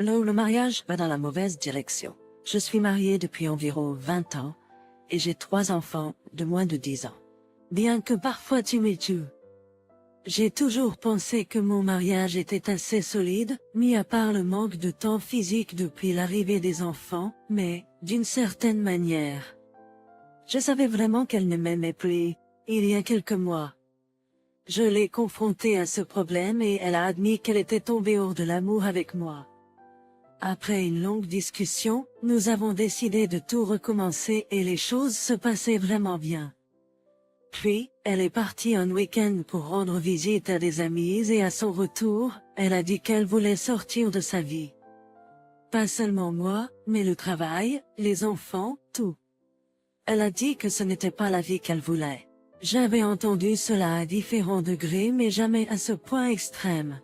Le mariage va dans la mauvaise direction. Je suis mariée depuis environ 20 ans et j'ai 3 enfants de moins de 10 ans. Bien que parfois tu me tues. J'ai toujours pensé que mon mariage était assez solide, mis à part le manque de temps physique depuis l'arrivée des enfants, mais, d'une certaine manière. Je savais vraiment qu'elle ne m'aimait plus, il y a quelques mois. Je l'ai confrontée à ce problème et elle a admis qu'elle était tombée hors de l'amour avec moi. Après une longue discussion, nous avons décidé de tout recommencer et les choses se passaient vraiment bien. Puis, elle est partie un week-end pour rendre visite à des amis et à son retour, elle a dit qu'elle voulait sortir de sa vie. Pas seulement moi, mais le travail, les enfants, tout. Elle a dit que ce n'était pas la vie qu'elle voulait. J'avais entendu cela à différents degrés mais jamais à ce point extrême.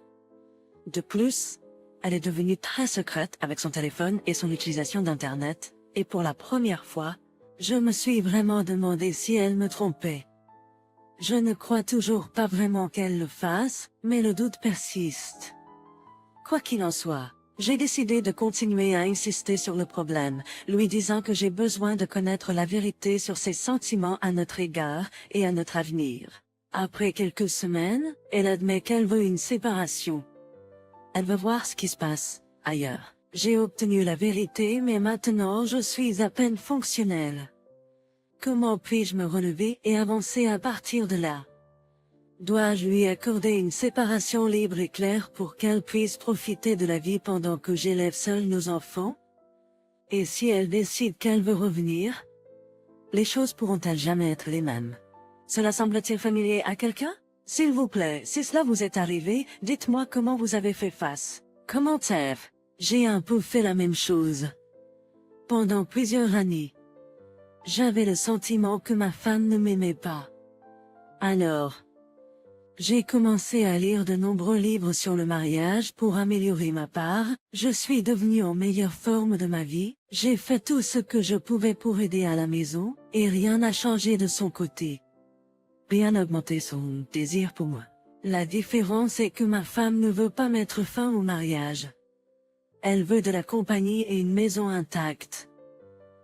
De plus, elle est devenue très secrète avec son téléphone et son utilisation d'Internet, et pour la première fois, je me suis vraiment demandé si elle me trompait. Je ne crois toujours pas vraiment qu'elle le fasse, mais le doute persiste. Quoi qu'il en soit, j'ai décidé de continuer à insister sur le problème, lui disant que j'ai besoin de connaître la vérité sur ses sentiments à notre égard et à notre avenir. Après quelques semaines, elle admet qu'elle veut une séparation. Elle veut voir ce qui se passe ailleurs. J'ai obtenu la vérité mais maintenant je suis à peine fonctionnelle. Comment puis-je me relever et avancer à partir de là? Dois-je lui accorder une séparation libre et claire pour qu'elle puisse profiter de la vie pendant que j'élève seule nos enfants? Et si elle décide qu'elle veut revenir? Les choses pourront-elles jamais être les mêmes? Cela semble-t-il familier à quelqu'un? S'il vous plaît, si cela vous est arrivé, dites-moi comment vous avez fait face. Commentaire. J'ai un peu fait la même chose. Pendant plusieurs années. J'avais le sentiment que ma femme ne m'aimait pas. Alors, j'ai commencé à lire de nombreux livres sur le mariage pour améliorer ma part, je suis devenue en meilleure forme de ma vie, j'ai fait tout ce que je pouvais pour aider à la maison, et rien n'a changé de son côté. Rien n'a augmenté son désir pour moi. La différence est que ma femme ne veut pas mettre fin au mariage. Elle veut de la compagnie et une maison intacte.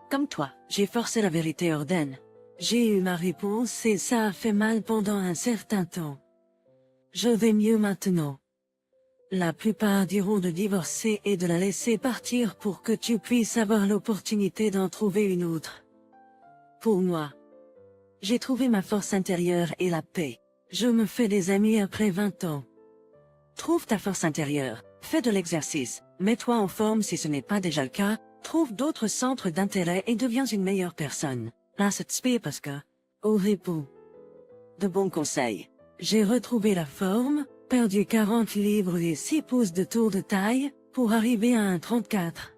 Comme toi, j'ai forcé la vérité hors d'elle. J'ai eu ma réponse et ça a fait mal pendant un certain temps. Je vais mieux maintenant. La plupart diront de divorcer et de la laisser partir pour que tu puisses avoir l'opportunité d'en trouver une autre. Pour moi, j'ai trouvé ma force intérieure et la paix. Je me fais des amis après 20 ans. Trouve ta force intérieure, fais de l'exercice, mets-toi en forme si ce n'est pas déjà le cas, trouve d'autres centres d'intérêt et deviens une meilleure personne. Là c'est spé parce que, au repos. De bons conseils. J'ai retrouvé la forme, perdu 40 livres et 6 pouces de tour de taille, pour arriver à un 34.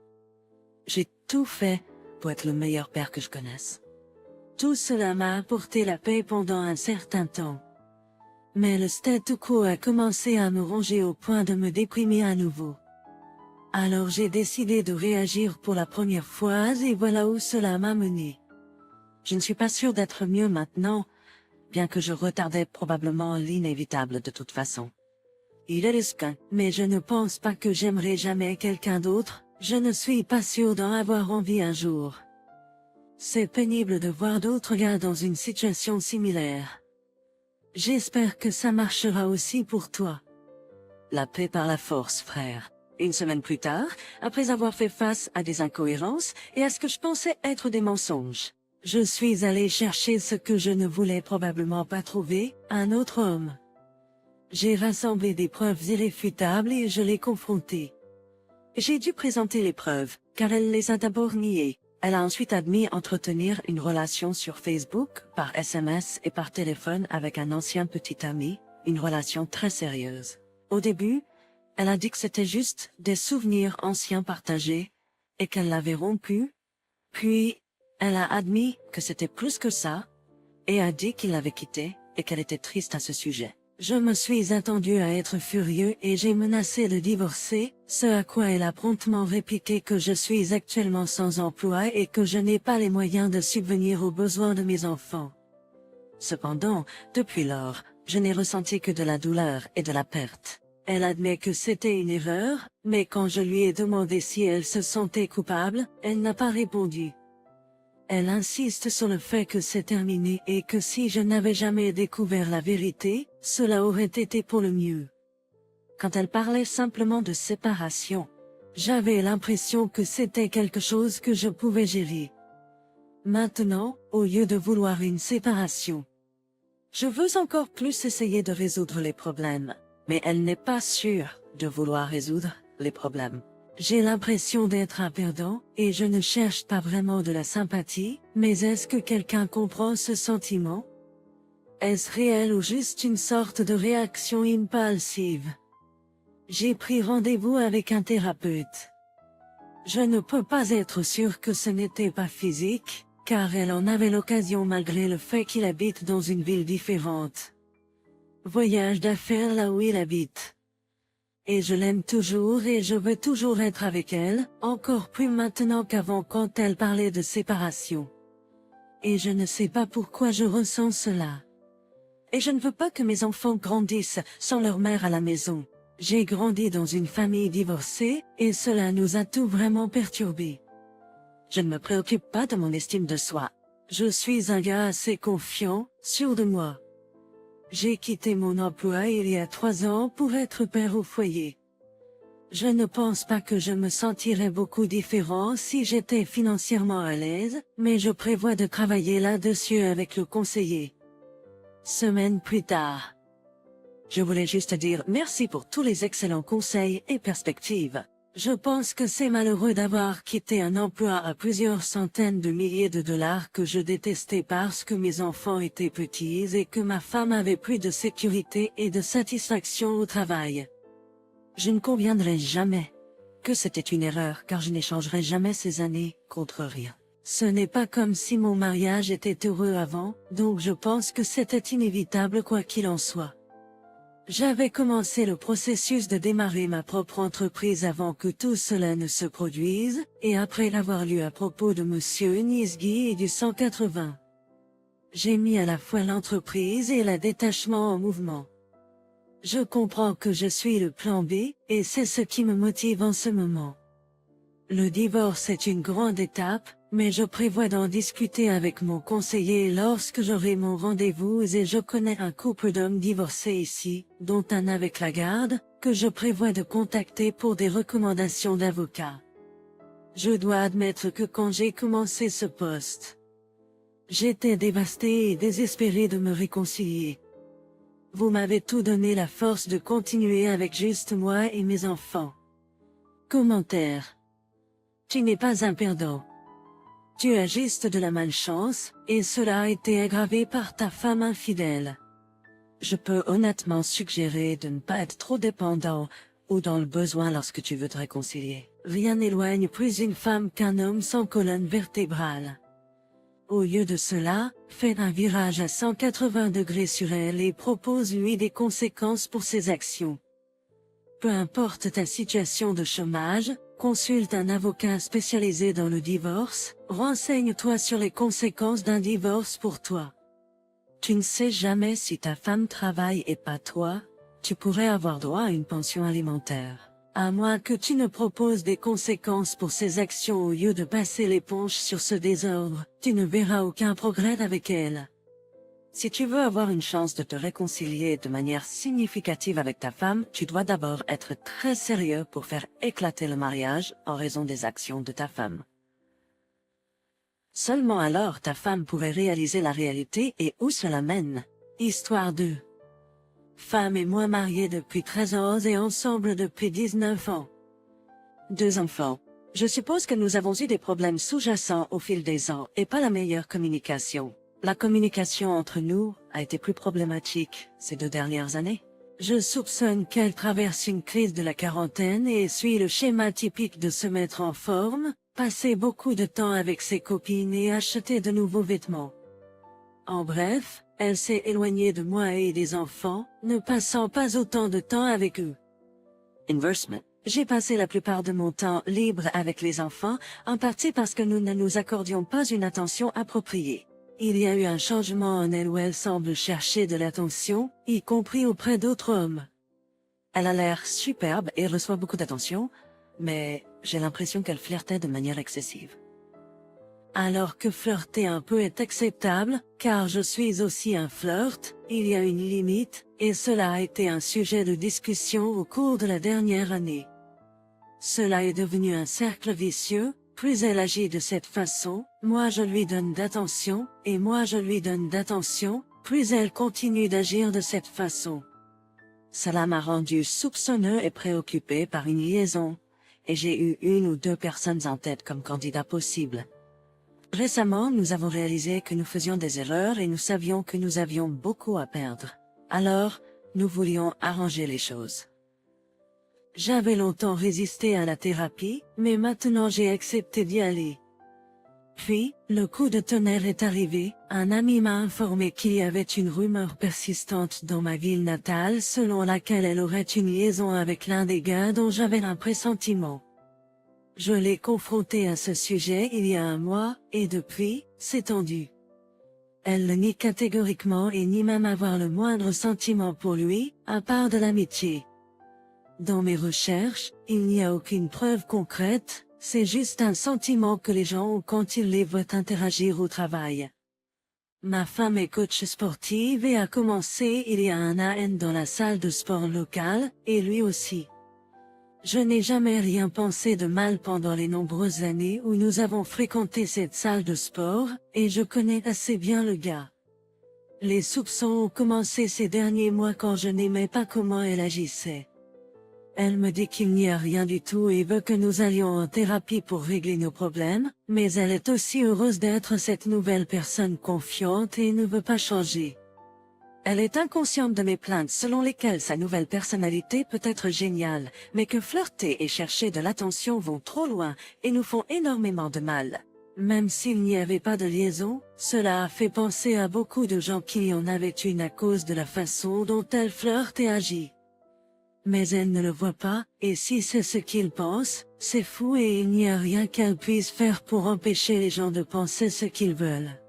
J'ai tout fait pour être le meilleur père que je connaisse. Tout cela m'a apporté la paix pendant un certain temps. Mais le statu quo a commencé à me ronger au point de me déprimer à nouveau. Alors j'ai décidé de réagir pour la première fois et voilà où cela m'a mené. Je ne suis pas sûre d'être mieux maintenant, bien que je retardais probablement l'inévitable de toute façon. Il est risqué, mais je ne pense pas que j'aimerais jamais quelqu'un d'autre, je ne suis pas sûre d'en avoir envie un jour. C'est pénible de voir d'autres gars dans une situation similaire. J'espère que ça marchera aussi pour toi. La paix par la force, frère. Une semaine plus tard, après avoir fait face à des incohérences et à ce que je pensais être des mensonges, je suis allé chercher ce que je ne voulais probablement pas trouver, un autre homme. J'ai rassemblé des preuves irréfutables et je l'ai confronté. J'ai dû présenter les preuves, car elle les a d'abord niées. Elle a ensuite admis entretenir une relation sur Facebook, par SMS et par téléphone avec un ancien petit ami, une relation très sérieuse. Au début, elle a dit que c'était juste des souvenirs anciens partagés, et qu'elle l'avait rompu. Puis, elle a admis que c'était plus que ça, et a dit qu'il l'avait quitté, et qu'elle était triste à ce sujet. Je me suis attendu à être furieux et j'ai menacé de divorcer, ce à quoi elle a promptement répliqué que je suis actuellement sans emploi et que je n'ai pas les moyens de subvenir aux besoins de mes enfants. Cependant, depuis lors, je n'ai ressenti que de la douleur et de la perte. Elle admet que c'était une erreur, mais quand je lui ai demandé si elle se sentait coupable, elle n'a pas répondu. Elle insiste sur le fait que c'est terminé et que si je n'avais jamais découvert la vérité, cela aurait été pour le mieux. Quand elle parlait simplement de séparation, j'avais l'impression que c'était quelque chose que je pouvais gérer. Maintenant, au lieu de vouloir une séparation, je veux encore plus essayer de résoudre les problèmes, mais elle n'est pas sûre de vouloir résoudre les problèmes. J'ai l'impression d'être un perdant, et je ne cherche pas vraiment de la sympathie, mais est-ce que quelqu'un comprend ce sentiment? Est-ce réel ou juste une sorte de réaction impulsive? J'ai pris rendez-vous avec un thérapeute. Je ne peux pas être sûre que ce n'était pas physique, car elle en avait l'occasion malgré le fait qu'il habite dans une ville différente. Voyage d'affaires là où il habite. Et je l'aime toujours et je veux toujours être avec elle, encore plus maintenant qu'avant quand elle parlait de séparation. Et je ne sais pas pourquoi je ressens cela. Et je ne veux pas que mes enfants grandissent sans leur mère à la maison. J'ai grandi dans une famille divorcée, et cela nous a tout vraiment perturbés. Je ne me préoccupe pas de mon estime de soi. Je suis un gars assez confiant, sûr de moi. J'ai quitté mon emploi il y a 3 ans pour être père au foyer. Je ne pense pas que je me sentirais beaucoup différent si j'étais financièrement à l'aise, mais je prévois de travailler là-dessus avec le conseiller. Semaine plus tard. Je voulais juste dire merci pour tous les excellents conseils et perspectives. Je pense que c'est malheureux d'avoir quitté un emploi à plusieurs centaines de milliers de dollars que je détestais parce que mes enfants étaient petits et que ma femme avait plus de sécurité et de satisfaction au travail. Je ne conviendrai jamais que c'était une erreur car je n'échangerai jamais ces années contre rien. Ce n'est pas comme si mon mariage était heureux avant, donc je pense que c'était inévitable quoi qu'il en soit. J'avais commencé le processus de démarrer ma propre entreprise avant que tout cela ne se produise, et après l'avoir lu à propos de Monsieur Nisgi et du 180. J'ai mis à la fois l'entreprise et le détachement en mouvement. Je comprends que je suis le plan B, et c'est ce qui me motive en ce moment. Le divorce est une grande étape, mais je prévois d'en discuter avec mon conseiller lorsque j'aurai mon rendez-vous et je connais un couple d'hommes divorcés ici, dont un avec la garde, que je prévois de contacter pour des recommandations d'avocats. Je dois admettre que quand j'ai commencé ce poste, j'étais dévastée et désespérée de me réconcilier. Vous m'avez tout donné la force de continuer avec juste moi et mes enfants. Commentaire. Tu n'es pas un perdant. Tu as juste de la malchance, et cela a été aggravé par ta femme infidèle. Je peux honnêtement suggérer de ne pas être trop dépendant, ou dans le besoin lorsque tu veux te réconcilier. Rien n'éloigne plus une femme qu'un homme sans colonne vertébrale. Au lieu de cela, fais un virage à 180 degrés sur elle et propose-lui des conséquences pour ses actions. Peu importe ta situation de chômage, consulte un avocat spécialisé dans le divorce, renseigne-toi sur les conséquences d'un divorce pour toi. Tu ne sais jamais si ta femme travaille et pas toi, tu pourrais avoir droit à une pension alimentaire. À moins que tu ne proposes des conséquences pour ces actions au lieu de passer l'éponge sur ce désordre, tu ne verras aucun progrès avec elle. Si tu veux avoir une chance de te réconcilier de manière significative avec ta femme, tu dois d'abord être très sérieux pour faire éclater le mariage en raison des actions de ta femme. Seulement alors ta femme pourrait réaliser la réalité et où cela mène. Histoire 2. Femme et moi mariés depuis 13 ans et ensemble depuis 19 ans. 2 enfants. Je suppose que nous avons eu des problèmes sous-jacents au fil des ans et pas la meilleure communication. La communication entre nous a été plus problématique ces 2 dernières années. Je soupçonne qu'elle traverse une crise de la quarantaine et suit le schéma typique de se mettre en forme, passer beaucoup de temps avec ses copines et acheter de nouveaux vêtements. En bref, elle s'est éloignée de moi et des enfants, ne passant pas autant de temps avec eux. Inversement, j'ai passé la plupart de mon temps libre avec les enfants, en partie parce que nous ne nous accordions pas une attention appropriée. Il y a eu un changement en elle où elle semble chercher de l'attention, y compris auprès d'autres hommes. Elle a l'air superbe et reçoit beaucoup d'attention, mais j'ai l'impression qu'elle flirtait de manière excessive. Alors que flirter un peu est acceptable, car je suis aussi un flirt, il y a une limite, et cela a été un sujet de discussion au cours de la dernière année. Cela est devenu un cercle vicieux, plus elle agit de cette façon, moi je lui donne d'attention, et moi je lui donne d'attention, plus elle continue d'agir de cette façon. Cela m'a rendu soupçonneux et préoccupé par une liaison, et j'ai eu 1 ou 2 personnes en tête comme candidats possibles. Récemment, nous avons réalisé que nous faisions des erreurs et nous savions que nous avions beaucoup à perdre. Alors, nous voulions arranger les choses. J'avais longtemps résisté à la thérapie, mais maintenant j'ai accepté d'y aller. Puis, le coup de tonnerre est arrivé, un ami m'a informé qu'il y avait une rumeur persistante dans ma ville natale selon laquelle elle aurait une liaison avec l'un des gars dont j'avais un pressentiment. Je l'ai confrontée à ce sujet il y a 1 mois, et depuis, c'est tendu. Elle le nie catégoriquement et nie même avoir le moindre sentiment pour lui, à part de l'amitié. Dans mes recherches, il n'y a aucune preuve concrète, c'est juste un sentiment que les gens ont quand ils les voient interagir au travail. Ma femme est coach sportive et a commencé il y a 1 an dans la salle de sport locale, et lui aussi. Je n'ai jamais rien pensé de mal pendant les nombreuses années où nous avons fréquenté cette salle de sport, et je connais assez bien le gars. Les soupçons ont commencé ces derniers mois quand je n'aimais pas comment elle agissait. Elle me dit qu'il n'y a rien du tout et veut que nous allions en thérapie pour régler nos problèmes, mais elle est aussi heureuse d'être cette nouvelle personne confiante et ne veut pas changer. Elle est inconsciente de mes plaintes selon lesquelles sa nouvelle personnalité peut être géniale, mais que flirter et chercher de l'attention vont trop loin et nous font énormément de mal. Même s'il n'y avait pas de liaison, cela a fait penser à beaucoup de gens qui en avaient une à cause de la façon dont elle flirte et agit. Mais elle ne le voit pas, et si c'est ce qu'ils pensent, c'est fou et il n'y a rien qu'elle puisse faire pour empêcher les gens de penser ce qu'ils veulent.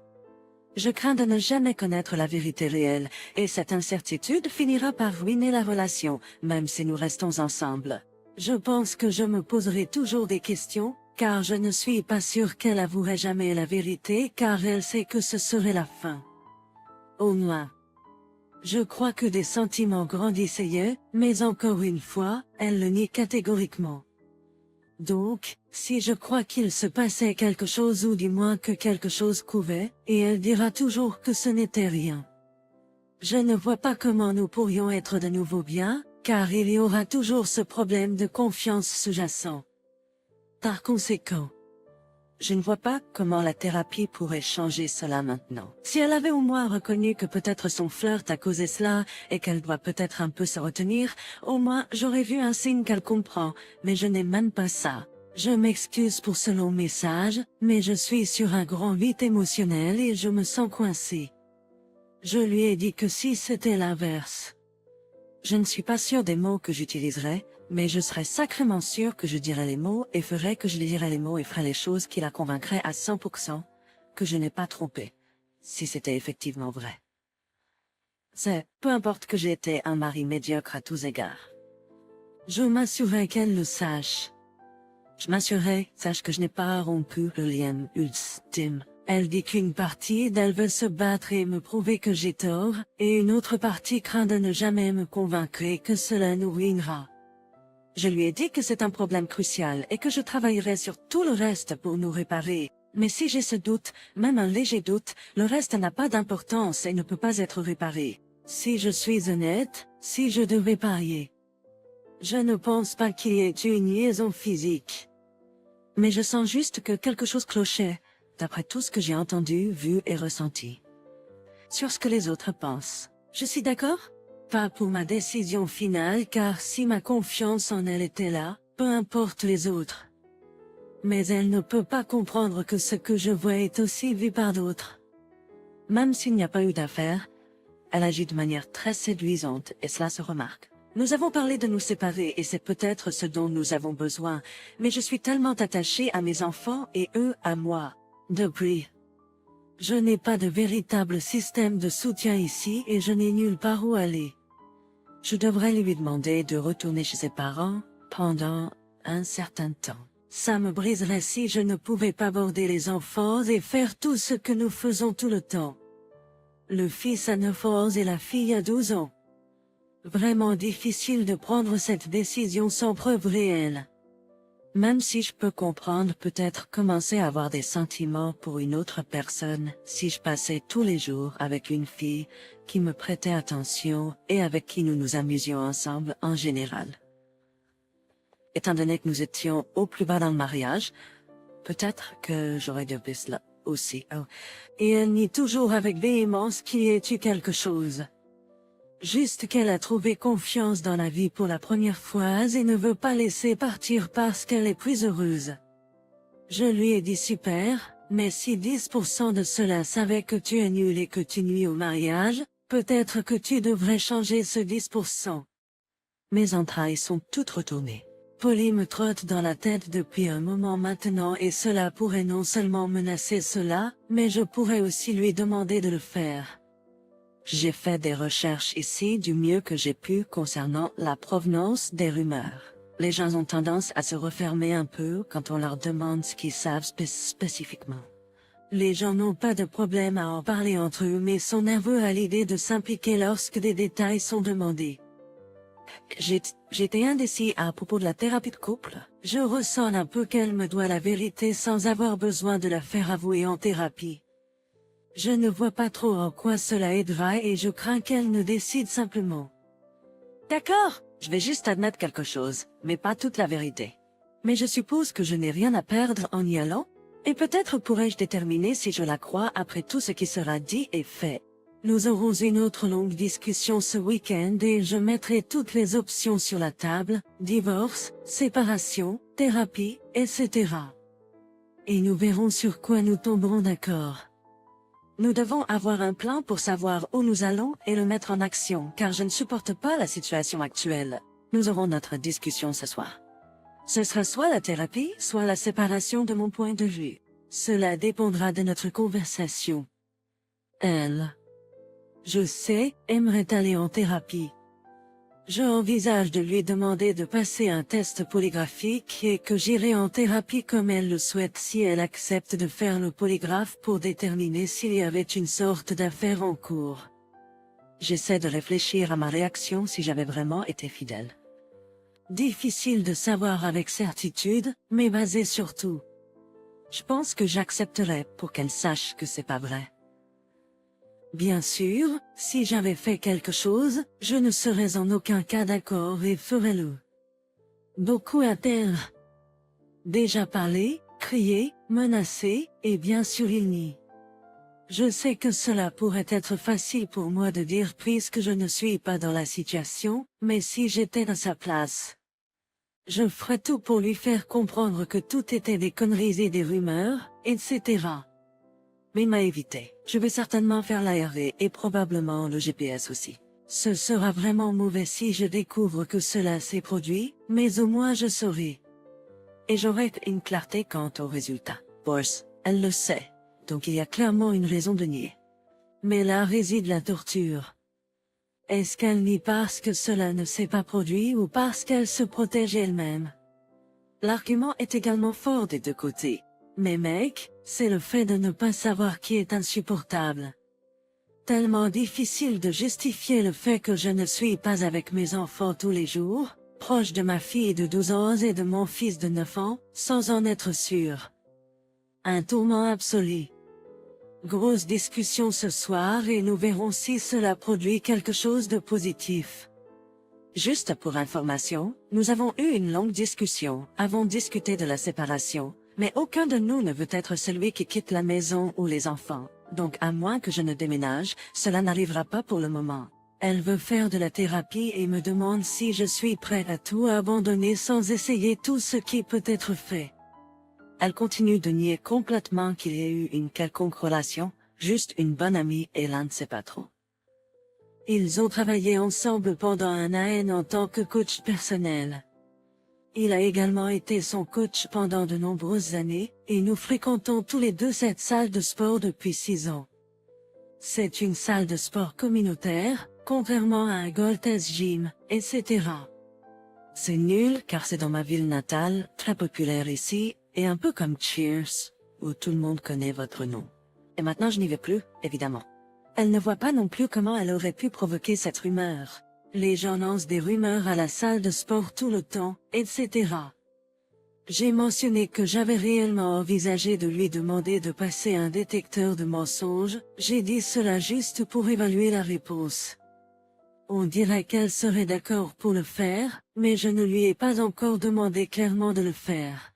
Je crains de ne jamais connaître la vérité réelle, et cette incertitude finira par ruiner la relation, même si nous restons ensemble. Je pense que je me poserai toujours des questions, car je ne suis pas sûre qu'elle avouerait jamais la vérité car elle sait que ce serait la fin. Au moins. Je crois que des sentiments grandissent ailleurs, mais encore une fois, elle le nie catégoriquement. Donc, si je crois qu'il se passait quelque chose ou du moins que quelque chose couvait, et elle dira toujours que ce n'était rien. Je ne vois pas comment nous pourrions être de nouveau bien, car il y aura toujours ce problème de confiance sous-jacent. Par conséquent, je ne vois pas comment la thérapie pourrait changer cela maintenant. Si elle avait au moins reconnu que peut-être son flirt a causé cela, et qu'elle doit peut-être un peu se retenir, au moins j'aurais vu un signe qu'elle comprend, mais je n'ai même pas ça. Je m'excuse pour ce long message, mais je suis sur un grand vide émotionnel et je me sens coincée. Je lui ai dit que si c'était l'inverse. Je ne suis pas sûre des mots que j'utiliserais, mais je serais sacrément sûre que je dirais les mots et ferais que je dirais les mots et ferais les choses qui la convaincraient à 100%, que je n'ai pas trompé, si c'était effectivement vrai. C'est, peu importe que j'ai été un mari médiocre à tous égards. Je m'assurerai qu'elle le sache. Je m'assurerai, sache que je n'ai pas rompu le lien ultime. Elle dit qu'une partie d'elle veut se battre et me prouver que j'ai tort, et une autre partie craint de ne jamais me convaincre et que cela nous ruinera. Je lui ai dit que c'est un problème crucial et que je travaillerai sur tout le reste pour nous réparer. Mais si j'ai ce doute, même un léger doute, le reste n'a pas d'importance et ne peut pas être réparé. Si je suis honnête, si je devais parier. Je ne pense pas qu'il y ait eu une liaison physique. Mais je sens juste que quelque chose clochait, d'après tout ce que j'ai entendu, vu et ressenti. Sur ce que les autres pensent. Je suis d'accord? Pas pour ma décision finale car si ma confiance en elle était là, peu importe les autres. Mais elle ne peut pas comprendre que ce que je vois est aussi vu par d'autres. Même s'il n'y a pas eu d'affaire, elle agit de manière très séduisante et cela se remarque. Nous avons parlé de nous séparer et c'est peut-être ce dont nous avons besoin, mais je suis tellement attachée à mes enfants et eux à moi. Depuis. Je n'ai pas de véritable système de soutien ici et je n'ai nulle part où aller. Je devrais lui demander de retourner chez ses parents pendant un certain temps. Ça me briserait si je ne pouvais pas border les enfants et faire tout ce que nous faisons tout le temps. Le fils a 9 ans et la fille a 12 ans. Vraiment difficile de prendre cette décision sans preuve réelle. Même si je peux comprendre peut-être commencer à avoir des sentiments pour une autre personne si je passais tous les jours avec une fille qui me prêtait attention et avec qui nous nous amusions ensemble en général. Étant donné que nous étions au plus bas dans le mariage, peut-être que j'aurais dû cela aussi. Oh. Et elle nie toujours avec véhémence qu'il y ait eu quelque chose. Juste qu'elle a trouvé confiance dans la vie pour la première fois et ne veut pas laisser partir parce qu'elle est plus heureuse. Je lui ai dit super, mais si 10% de cela savait que tu es nul et que tu nuis au mariage, peut-être que tu devrais changer ce 10%. Mes entrailles sont toutes retournées. Polly me trotte dans la tête depuis un moment maintenant et cela pourrait non seulement menacer cela, mais je pourrais aussi lui demander de le faire. J'ai fait des recherches ici du mieux que j'ai pu concernant la provenance des rumeurs. Les gens ont tendance à se refermer un peu quand on leur demande ce qu'ils savent spécifiquement. Les gens n'ont pas de problème à en parler entre eux mais sont nerveux à l'idée de s'impliquer lorsque des détails sont demandés. J'étais indécis à propos de la thérapie de couple. Je ressens un peu qu'elle me doit la vérité sans avoir besoin de la faire avouer en thérapie. Je ne vois pas trop en quoi cela aidera et je crains qu'elle ne décide simplement. D'accord, je vais juste admettre quelque chose, mais pas toute la vérité. Mais je suppose que je n'ai rien à perdre en y allant, et peut-être pourrais-je déterminer si je la crois après tout ce qui sera dit et fait. Nous aurons une autre longue discussion ce week-end et je mettrai toutes les options sur la table, divorce, séparation, thérapie, etc. Et nous verrons sur quoi nous tomberons d'accord. Nous devons avoir un plan pour savoir où nous allons et le mettre en action, car je ne supporte pas la situation actuelle. Nous aurons notre discussion ce soir. Ce sera soit la thérapie, soit la séparation de mon point de vue. Cela dépendra de notre conversation. Elle, je sais, aimerait aller en thérapie. Je envisage de lui demander de passer un test polygraphique et que j'irai en thérapie comme elle le souhaite si elle accepte de faire le polygraphe pour déterminer s'il y avait une sorte d'affaire en cours. J'essaie de réfléchir à ma réaction si j'avais vraiment été fidèle. Difficile de savoir avec certitude, mais basé sur tout. Je pense que j'accepterais pour qu'elle sache que c'est pas vrai. Bien sûr, si j'avais fait quelque chose, je ne serais en aucun cas d'accord et ferais-le. Beaucoup à terre. Déjà parlé, crié, menacé, et bien sûr il nie. Je sais que cela pourrait être facile pour moi de dire puisque je ne suis pas dans la situation, mais si j'étais à sa place, je ferais tout pour lui faire comprendre que tout était des conneries et des rumeurs, etc. Mais m'a évité. Je vais certainement faire l'ARV et probablement le GPS aussi. Ce sera vraiment mauvais si je découvre que cela s'est produit, mais au moins je saurai. Et j'aurai une clarté quant au résultat. Bourse, elle le sait, donc il y a clairement une raison de nier. Mais là réside la torture. Est-ce qu'elle nie parce que cela ne s'est pas produit ou parce qu'elle se protège elle-même? L'argument est également fort des deux côtés. Mais mec, c'est le fait de ne pas savoir qui est insupportable. Tellement difficile de justifier le fait que je ne suis pas avec mes enfants tous les jours, proche de ma fille de 12 ans et de mon fils de 9 ans, sans en être sûr. Un tourment absolu. Grosse discussion ce soir et nous verrons si cela produit quelque chose de positif. Juste pour information, nous avons eu une longue discussion, avons discuté de la séparation. Mais aucun de nous ne veut être celui qui quitte la maison ou les enfants, donc à moins que je ne déménage, cela n'arrivera pas pour le moment. Elle veut faire de la thérapie et me demande si je suis prêt à tout abandonner sans essayer tout ce qui peut être fait. Elle continue de nier complètement qu'il y ait eu une quelconque relation, juste une bonne amie et l'un ne sait pas trop. Ils ont travaillé ensemble pendant un an en tant que coach personnel. Il a également été son coach pendant de nombreuses années, et nous fréquentons tous les deux cette salle de sport depuis 6 ans. C'est une salle de sport communautaire, contrairement à un Gold's Gym, etc. C'est nul car c'est dans ma ville natale, très populaire ici, et un peu comme Cheers, où tout le monde connaît votre nom. Et maintenant je n'y vais plus, évidemment. Elle ne voit pas non plus comment elle aurait pu provoquer cette rumeur. Les gens lancent des rumeurs à la salle de sport tout le temps, etc. J'ai mentionné que j'avais réellement envisagé de lui demander de passer un détecteur de mensonges, j'ai dit cela juste pour évaluer la réponse. On dirait qu'elle serait d'accord pour le faire, mais je ne lui ai pas encore demandé clairement de le faire.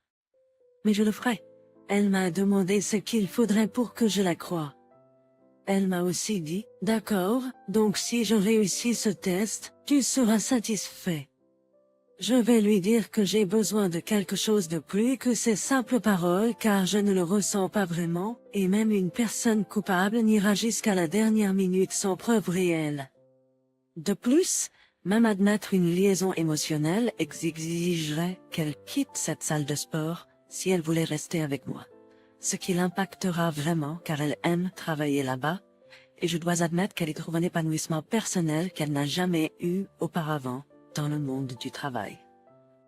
Mais je le ferai. Elle m'a demandé ce qu'il faudrait pour que je la croie. Elle m'a aussi dit, d'accord, donc si je réussis ce test, tu seras satisfait. Je vais lui dire que j'ai besoin de quelque chose de plus que ces simples paroles car je ne le ressens pas vraiment, et même une personne coupable n'ira jusqu'à la dernière minute sans preuve réelle. De plus, même admettre une liaison émotionnelle exigerait qu'elle quitte cette salle de sport si elle voulait rester avec moi. Ce qui l'impactera vraiment car elle aime travailler là-bas, et je dois admettre qu'elle y trouve un épanouissement personnel qu'elle n'a jamais eu auparavant dans le monde du travail.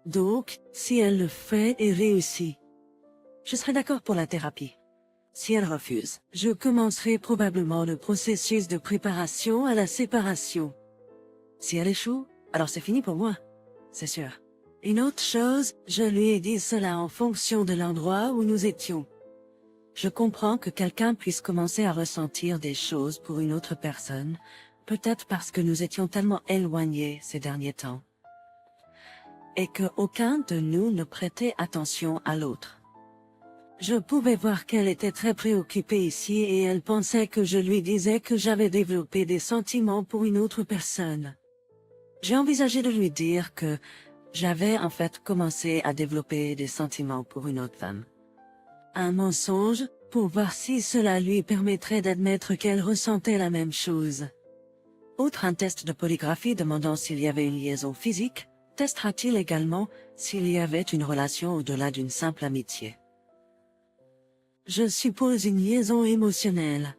Donc, si elle le fait et réussit, je serai d'accord pour la thérapie. Si elle refuse, je commencerai probablement le processus de préparation à la séparation. Si elle échoue, alors c'est fini pour moi, c'est sûr. Une autre chose, je lui ai dit cela en fonction de l'endroit où nous étions. Je comprends que quelqu'un puisse commencer à ressentir des choses pour une autre personne, peut-être parce que nous étions tellement éloignés ces derniers temps. Et que aucun de nous ne prêtait attention à l'autre. Je pouvais voir qu'elle était très préoccupée ici et elle pensait que je lui disais que j'avais développé des sentiments pour une autre personne. J'ai envisagé de lui dire que j'avais en fait commencé à développer des sentiments pour une autre femme. Un mensonge, pour voir si cela lui permettrait d'admettre qu'elle ressentait la même chose. Outre un test de polygraphie demandant s'il y avait une liaison physique, testera-t-il également s'il y avait une relation au-delà d'une simple amitié. Je suppose une liaison émotionnelle.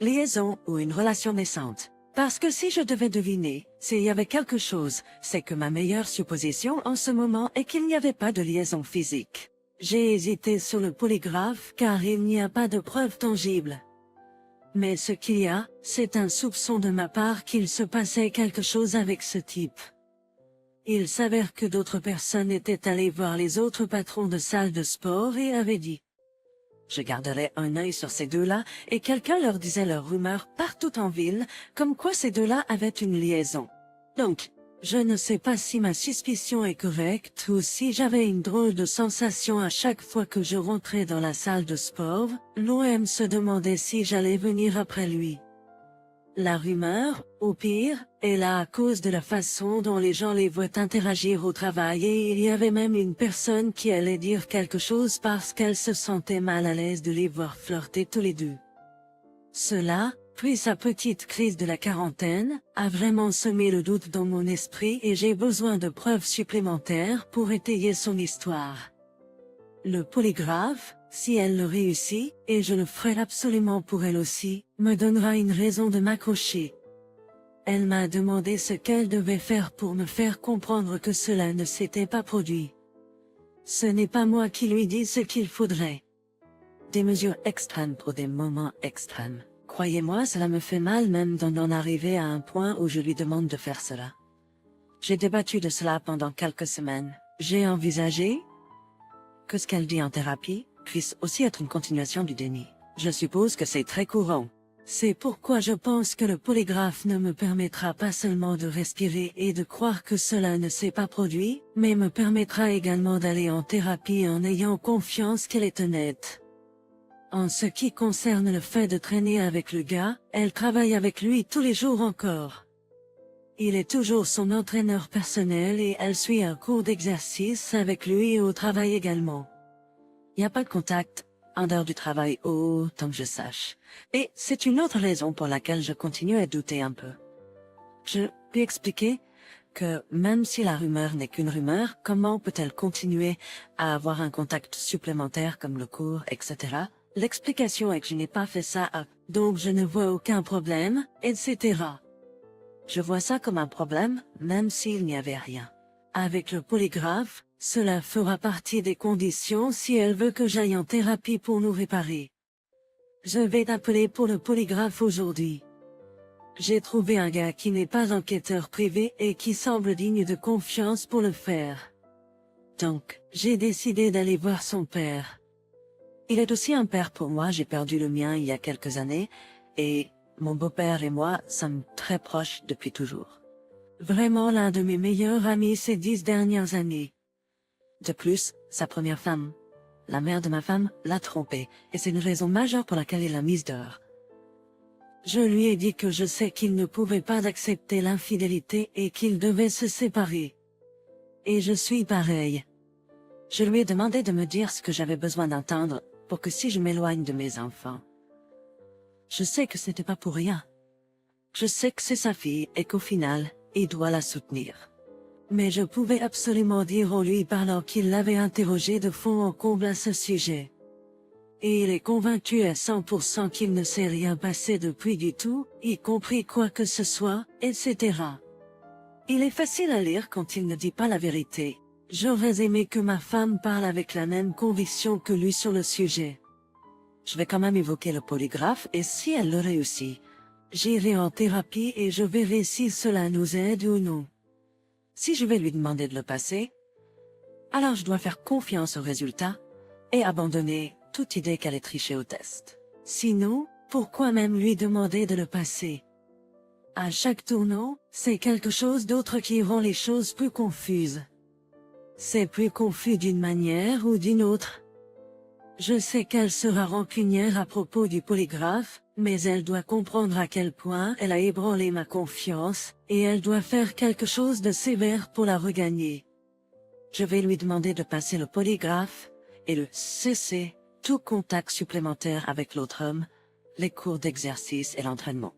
Liaison ou une relation naissante. Parce que si je devais deviner, s'il y avait quelque chose, c'est que ma meilleure supposition en ce moment est qu'il n'y avait pas de liaison physique. J'ai hésité sur le polygraphe car il n'y a pas de preuves tangibles. Mais ce qu'il y a, c'est un soupçon de ma part qu'il se passait quelque chose avec ce type. Il s'avère que d'autres personnes étaient allées voir les autres patrons de salles de sport et avaient dit je garderai un œil sur ces deux-là, et quelqu'un leur disait leurs rumeurs partout en ville, comme quoi ces deux-là avaient une liaison. Donc, je ne sais pas si ma suspicion est correcte ou si j'avais une drôle de sensation à chaque fois que je rentrais dans la salle de sport, l'OM se demandait si j'allais venir après lui. La rumeur, au pire, est là à cause de la façon dont les gens les voient interagir au travail et il y avait même une personne qui allait dire quelque chose parce qu'elle se sentait mal à l'aise de les voir flirter tous les deux. Cela, puis sa petite crise de la quarantaine, a vraiment semé le doute dans mon esprit et j'ai besoin de preuves supplémentaires pour étayer son histoire. Le polygraphe, si elle le réussit, et je le ferai absolument pour elle aussi, me donnera une raison de m'accrocher. Elle m'a demandé ce qu'elle devait faire pour me faire comprendre que cela ne s'était pas produit. Ce n'est pas moi qui lui dis ce qu'il faudrait. Des mesures extrêmes pour des moments extrêmes. Croyez-moi, cela me fait mal même d'en arriver à un point où je lui demande de faire cela. J'ai débattu de cela pendant quelques semaines. J'ai envisagé que ce qu'elle dit en thérapie puisse aussi être une continuation du déni. Je suppose que c'est très courant. C'est pourquoi je pense que le polygraphe ne me permettra pas seulement de respirer et de croire que cela ne s'est pas produit, mais me permettra également d'aller en thérapie en ayant confiance qu'elle est honnête. En ce qui concerne le fait de traîner avec le gars, elle travaille avec lui tous les jours encore. Il est toujours son entraîneur personnel et elle suit un cours d'exercice avec lui et au travail également. Il n'y a pas de contact, en dehors du travail, tant que je sache. Et c'est une autre raison pour laquelle je continue à douter un peu. Je puis expliquer que même si la rumeur n'est qu'une rumeur, comment peut-elle continuer à avoir un contact supplémentaire comme le cours, etc. L'explication est que je n'ai pas fait ça, donc je ne vois aucun problème, etc. Je vois ça comme un problème, même s'il n'y avait rien. Avec le polygraphe, cela fera partie des conditions si elle veut que j'aille en thérapie pour nous réparer. Je vais t'appeler pour le polygraphe aujourd'hui. J'ai trouvé un gars qui n'est pas enquêteur privé et qui semble digne de confiance pour le faire. Donc, j'ai décidé d'aller voir son père. Il est aussi un père pour moi, j'ai perdu le mien il y a quelques années, et mon beau-père et moi sommes très proches depuis toujours. Vraiment l'un de mes meilleurs amis ces 10 dernières années. De plus, sa première femme, la mère de ma femme, l'a trompé, et c'est une raison majeure pour laquelle il l'a mise dehors. Je lui ai dit que je sais qu'il ne pouvait pas accepter l'infidélité et qu'il devait se séparer. Et je suis pareil. Je lui ai demandé de me dire ce que j'avais besoin d'entendre pour que si je m'éloigne de mes enfants. Je sais que ce n'était pas pour rien. Je sais que c'est sa fille et qu'au final, il doit la soutenir. Mais je pouvais absolument dire en lui parlant qu'il l'avait interrogé de fond en comble à ce sujet. Et il est convaincu à 100% qu'il ne s'est rien passé depuis du tout, y compris quoi que ce soit, etc. Il est facile à lire quand il ne dit pas la vérité. J'aurais aimé que ma femme parle avec la même conviction que lui sur le sujet. Je vais quand même évoquer le polygraphe et si elle le réussit, j'irai en thérapie et je verrai si cela nous aide ou non. Si je vais lui demander de le passer, alors je dois faire confiance au résultat et abandonner toute idée qu'elle ait triché au test. Sinon, pourquoi même lui demander de le passer? À chaque tournant, c'est quelque chose d'autre qui rend les choses plus confuses. C'est plus confus d'une manière ou d'une autre. Je sais qu'elle sera rancunière à propos du polygraphe, mais elle doit comprendre à quel point elle a ébranlé ma confiance, et elle doit faire quelque chose de sévère pour la regagner. Je vais lui demander de passer le polygraphe, et de cesser tout contact supplémentaire avec l'autre homme, les cours d'exercice et l'entraînement.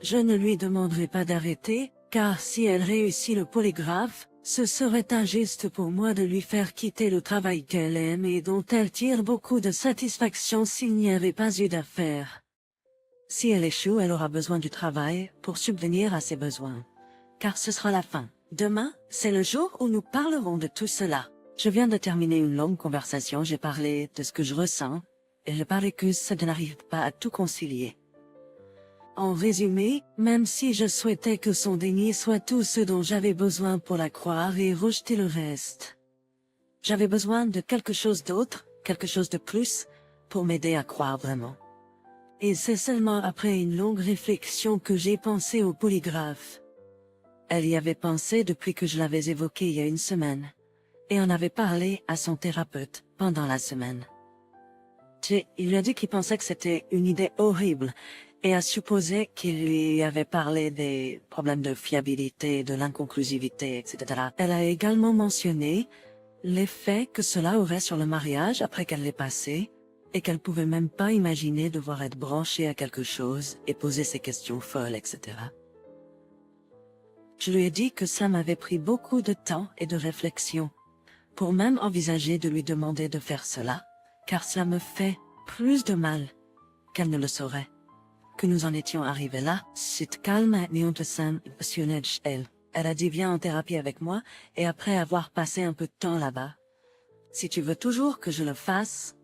Je ne lui demanderai pas d'arrêter, car si elle réussit le polygraphe, ce serait injuste pour moi de lui faire quitter le travail qu'elle aime et dont elle tire beaucoup de satisfaction s'il n'y avait pas eu d'affaire. Si elle échoue, elle aura besoin du travail pour subvenir à ses besoins. Car ce sera la fin. Demain, c'est le jour où nous parlerons de tout cela. Je viens de terminer une longue conversation, j'ai parlé de ce que je ressens, et je parie que ça n'arrive pas à tout concilier. En résumé, même si je souhaitais que son déni soit tout ce dont j'avais besoin pour la croire et rejeter le reste. J'avais besoin de quelque chose d'autre, quelque chose de plus, pour m'aider à croire vraiment. Et c'est seulement après une longue réflexion que j'ai pensé au polygraphe. Elle y avait pensé depuis que je l'avais évoqué il y a une semaine, et en avait parlé à son thérapeute pendant la semaine. Il lui a dit qu'il pensait que c'était une idée horrible, et a supposé qu'il lui avait parlé des problèmes de fiabilité, de l'inconclusivité, etc. Elle a également mentionné l'effet que cela aurait sur le mariage après qu'elle l'ait passé, et qu'elle pouvait même pas imaginer devoir être branchée à quelque chose et poser ses questions folles, etc. Je lui ai dit que ça m'avait pris beaucoup de temps et de réflexion, pour même envisager de lui demander de faire cela, car cela me fait plus de mal qu'elle ne le saurait. Que nous en étions arrivés là, c'est calme et intéressant, passionnée. Elle a dit viens en thérapie avec moi, et après avoir passé un peu de temps là-bas. Si tu veux toujours que je le fasse,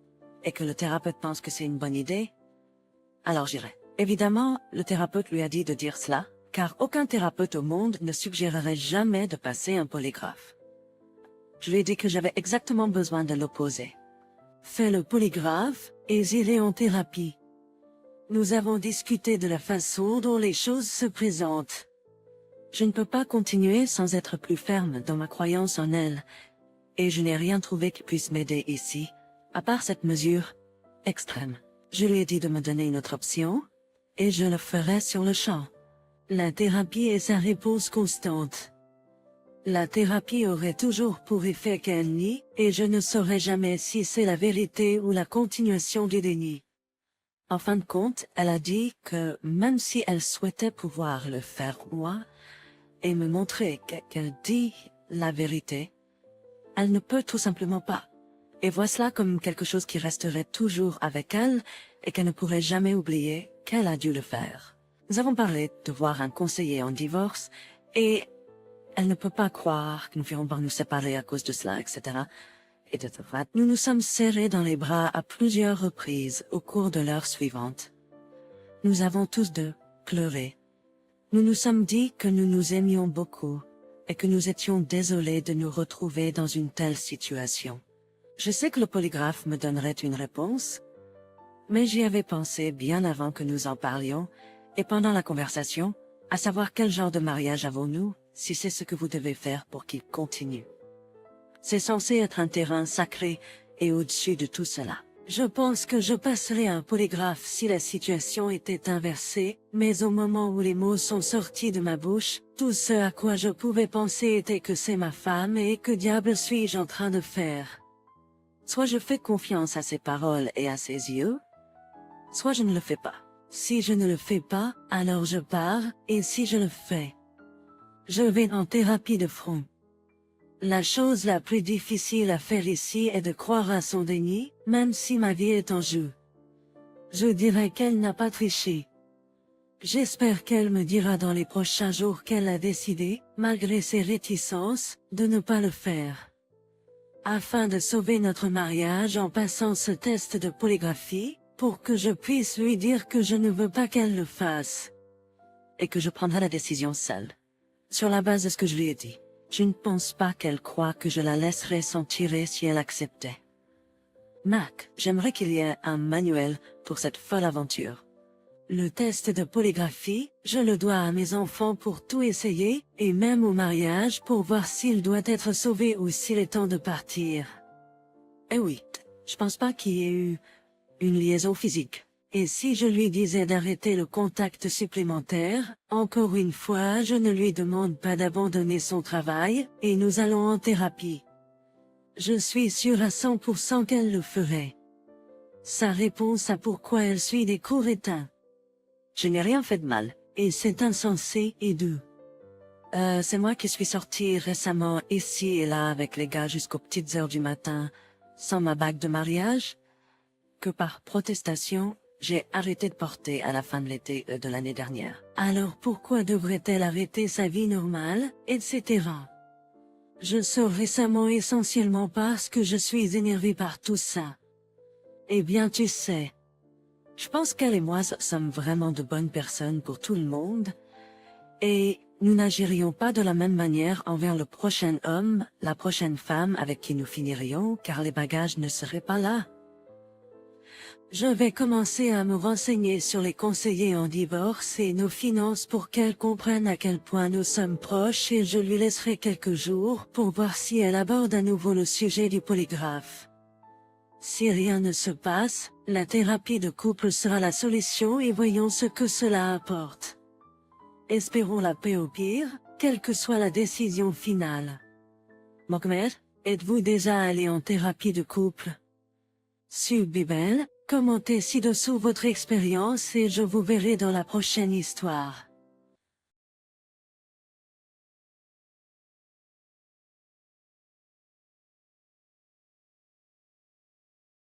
et que le thérapeute pense que c'est une bonne idée, alors j'irai. Évidemment, le thérapeute lui a dit de dire cela, car aucun thérapeute au monde ne suggérerait jamais de passer un polygraphe. Je lui ai dit que j'avais exactement besoin de l'opposé. Fais le polygraphe, et j'irai en thérapie. Nous avons discuté de la façon dont les choses se présentent. Je ne peux pas continuer sans être plus ferme dans ma croyance en elle, et je n'ai rien trouvé qui puisse m'aider ici, à part cette mesure extrême. Je lui ai dit de me donner une autre option, et je le ferai sur le champ. La thérapie est sa réponse constante. La thérapie aurait toujours pour effet qu'elle nie, et je ne saurais jamais si c'est la vérité ou la continuation du déni. En fin de compte, elle a dit que même si elle souhaitait pouvoir le faire moi, et me montrer qu'elle dit la vérité, elle ne peut tout simplement pas. Et voit cela comme quelque chose qui resterait toujours avec elle, et qu'elle ne pourrait jamais oublier qu'elle a dû le faire. Nous avons parlé de voir un conseiller en divorce et elle ne peut pas croire que nous finirons par nous séparer à cause de cela, etc. Et de fait, nous nous sommes serrés dans les bras à plusieurs reprises au cours de l'heure suivante. Nous avons tous deux pleuré. Nous nous sommes dit que nous nous aimions beaucoup et que nous étions désolés de nous retrouver dans une telle situation. Je sais que le polygraphe me donnerait une réponse, mais j'y avais pensé bien avant que nous en parlions et pendant la conversation, à savoir quel genre de mariage avons-nous, si c'est ce que vous devez faire pour qu'il continue. C'est censé être un terrain sacré et au-dessus de tout cela. Je pense que je passerais un polygraphe si la situation était inversée, mais au moment où les mots sont sortis de ma bouche, tout ce à quoi je pouvais penser était que c'est ma femme et que diable suis-je en train de faire. Soit je fais confiance à ses paroles et à ses yeux, soit je ne le fais pas. Si je ne le fais pas, alors je pars, et si je le fais, je vais en thérapie de front. La chose la plus difficile à faire ici est de croire à son déni, même si ma vie est en jeu. Je dirais qu'elle n'a pas triché. J'espère qu'elle me dira dans les prochains jours qu'elle a décidé, malgré ses réticences, de ne pas le faire. Afin de sauver notre mariage en passant ce test de polygraphie, pour que je puisse lui dire que je ne veux pas qu'elle le fasse. Et que je prendrai la décision seule. Sur la base de ce que je lui ai dit. Je ne pense pas qu'elle croit que je la laisserais s'en tirer si elle acceptait. Mac, j'aimerais qu'il y ait un manuel pour cette folle aventure. Le test de polygraphie, je le dois à mes enfants pour tout essayer, et même au mariage pour voir s'il doit être sauvé ou s'il est temps de partir. Eh oui, je pense pas qu'il y ait eu une liaison physique. Et si je lui disais d'arrêter le contact supplémentaire, encore une fois je ne lui demande pas d'abandonner son travail, et nous allons en thérapie. Je suis sûre à 100% qu'elle le ferait. Sa réponse à pourquoi elle suit des cours est un. Je n'ai rien fait de mal, et c'est insensé et doux. C'est moi qui suis sortie récemment ici et là avec les gars jusqu'aux petites heures du matin, sans ma bague de mariage, que par protestation, j'ai arrêté de porter à la fin de l'été de l'année dernière. Alors pourquoi devrait-elle arrêter sa vie normale, etc. Je sors récemment essentiellement parce que je suis énervée par tout ça. Eh bien tu sais, je pense qu'elle et moi sommes vraiment de bonnes personnes pour tout le monde, et nous n'agirions pas de la même manière envers le prochain homme, la prochaine femme avec qui nous finirions, car les bagages ne seraient pas là. Je vais commencer à me renseigner sur les conseillers en divorce et nos finances pour qu'elle comprenne à quel point nous sommes proches et je lui laisserai quelques jours pour voir si elle aborde à nouveau le sujet du polygraphe. Si rien ne se passe, la thérapie de couple sera la solution et voyons ce que cela apporte. Espérons la paix au pire, quelle que soit la décision finale. Mohamed, êtes-vous déjà allé en thérapie de couple? Subibel, commentez ci-dessous votre expérience et je vous verrai dans la prochaine histoire.